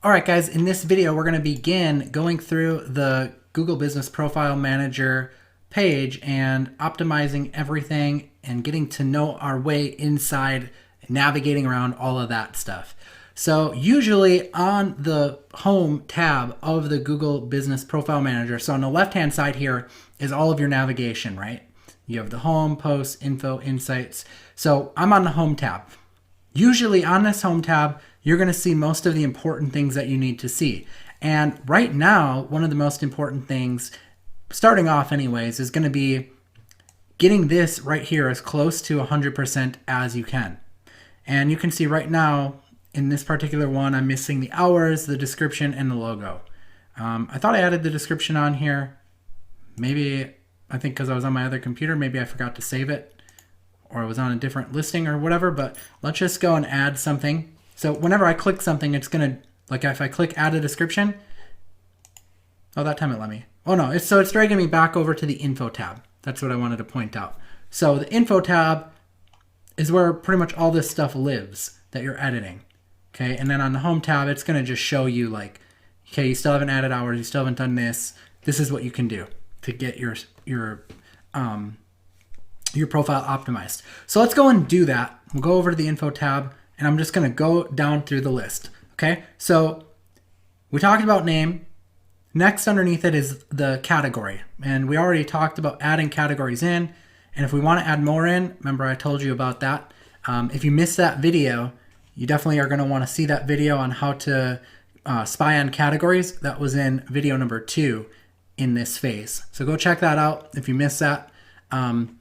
All right, guys, in this video, we're going to begin going through the Google Business Profile Manager page and optimizing everything and getting to know our way inside, navigating around all of that stuff. So usually on the home tab of the Google Business Profile Manager, so on the left-hand side here is all of your navigation, right? You have the home, posts, info, insights. So I'm on the home tab. Usually on this home tab, you're going to see most of the important things that you need to see. And right now, one of the most important things, starting off anyways, is going to be getting this right here as close to 100% as you can. And you can see right now, in this particular one, I'm missing the hours, the description, and the logo. I thought I added the description on here. Maybe, I think because I was on my other computer, maybe I forgot to save it, or it was on a different listing or whatever, but let's just go and add something. So whenever I click something, it's gonna, like if I click add a description, oh, that time it let me. Oh no, it's dragging me back over to the info tab. That's what I wanted to point out. So the info tab is where pretty much all this stuff lives that you're editing. Okay, and then on the home tab, it's gonna just show you like, okay, you still haven't added hours, you still haven't done this. This is what you can do to get your profile optimized. So let's go and do that. We'll go over to the info tab and I'm just going to go down through the list. Okay. So we talked about name. Next underneath it is the category. And we already talked about adding categories in. And if we want to add more in, remember I told you about that. If you missed that video, you definitely are going to want to see that video on how to spy on categories. That was in video number 2 in this phase. So go check that out if you missed that.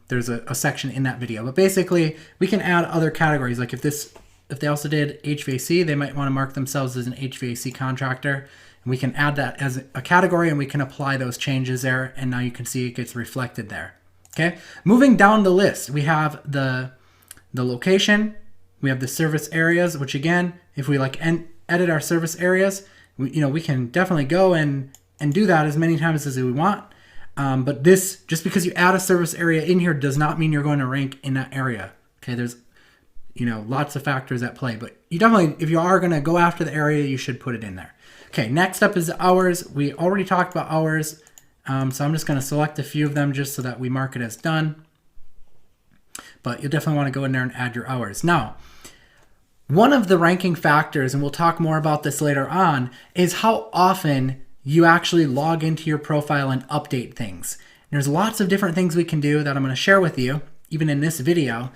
There's a section in that video, but basically we can add other categories. Like if they also did HVAC, they might want to mark themselves as an HVAC contractor, and we can add that as a category and we can apply those changes there. And now you can see it gets reflected there. Okay. Moving down the list, we have the location, we have the service areas, which again, if we like edit our service areas, we can definitely go and do that as many times as we want. But this, just because you add a service area in here does not mean you're going to rank in that area. Okay, there's, lots of factors at play, but you definitely, if you are going to go after the area, you should put it in there. Okay, next up is the hours. We already talked about hours, so I'm just going to select a few of them just so that we mark it as done. But you'll definitely want to go in there and add your hours. Now, one of the ranking factors, and we'll talk more about this later on, is how often you actually log into your profile and update things. There's lots of different things we can do that I'm going to share with you, even in this video.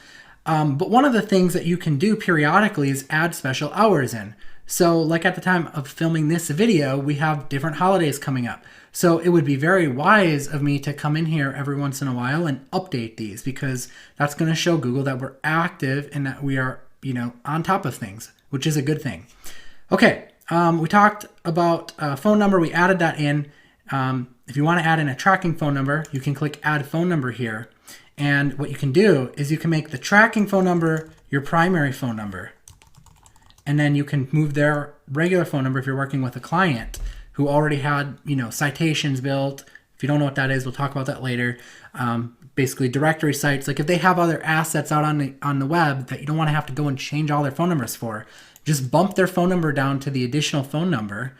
But one of the things that you can do periodically is add special hours in. So like at the time of filming this video, we have different holidays coming up. So it would be very wise of me to come in here every once in a while and update these, because that's going to show Google that we're active and that we are, on top of things, which is a good thing. Okay. We talked about phone number. We added that in. If you want to add in a tracking phone number, you can click add phone number here. And what you can do is you can make the tracking phone number your primary phone number. And then you can move their regular phone number if you're working with a client who already had, citations built. If you don't know what that is, we'll talk about that later. Basically directory sites. Like if they have other assets out on the web that you don't want to have to go and change all their phone numbers for, just bump their phone number down to the additional phone number.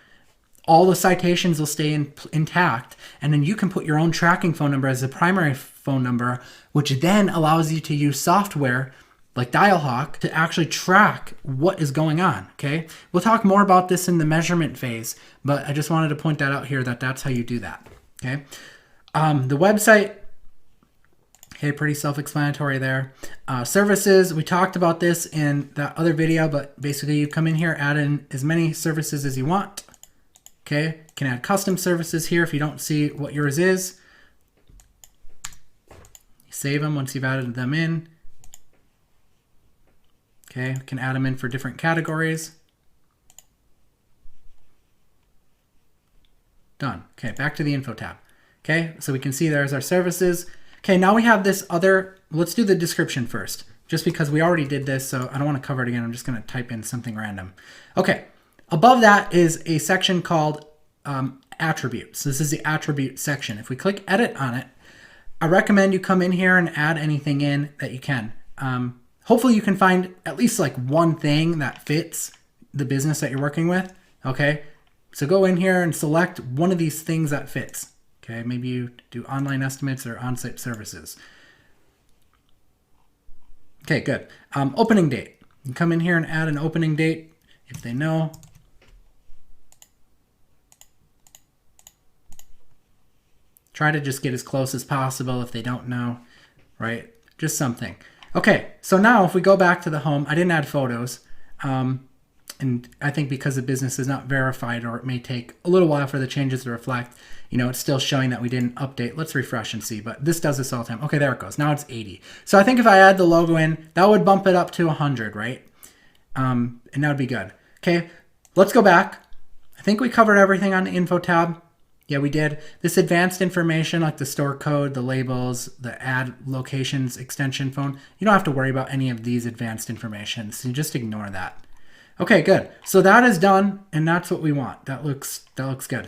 All the citations will stay intact. And then you can put your own tracking phone number as a primary phone number, which then allows you to use software like Dialhawk to actually track what is going on. Okay. We'll talk more about this in the measurement phase, but I just wanted to point that out here that that's how you do that. Okay. The website, okay, pretty self-explanatory there. Services, we talked about this in that other video, but basically you come in here, add in as many services as you want. Okay, you can add custom services here if you don't see what yours is. Save them once you've added them in. Okay, you can add them in for different categories. Done. Okay, back to the info tab. Okay, so we can see there's our services. Okay, now we have this other, let's do the description first, just because we already did this, so I don't want to cover it again. I'm just going to type in something random. Okay, above that is a section called attributes. This is the attribute section. If we click edit on it, I recommend you come in here and add anything in that you can. Hopefully you can find at least like one thing that fits the business that you're working with. Okay, so go in here and select one of these things that fits. Okay, maybe you do online estimates or on-site services. Okay, good. Opening date. You come in here and add an opening date if they know. Try to just get as close as possible if they don't know, right? Just something. Okay, so now if we go back to the home, I didn't add photos. And I think because the business is not verified, or it may take a little while for the changes to reflect, you know, it's still showing that we didn't update. Let's refresh and see, but this does this all the time. Okay, there it goes. Now it's 80. So I think if I add the logo in, that would bump it up to 100, right? And that would be good. Okay, let's go back. I think we covered everything on the info tab. Yeah, we did. This advanced information like the store code, the labels, the ad locations, extension phone, you don't have to worry about any of these advanced information. So you just ignore that. Okay, good. So that is done, and that's what we want. That looks good.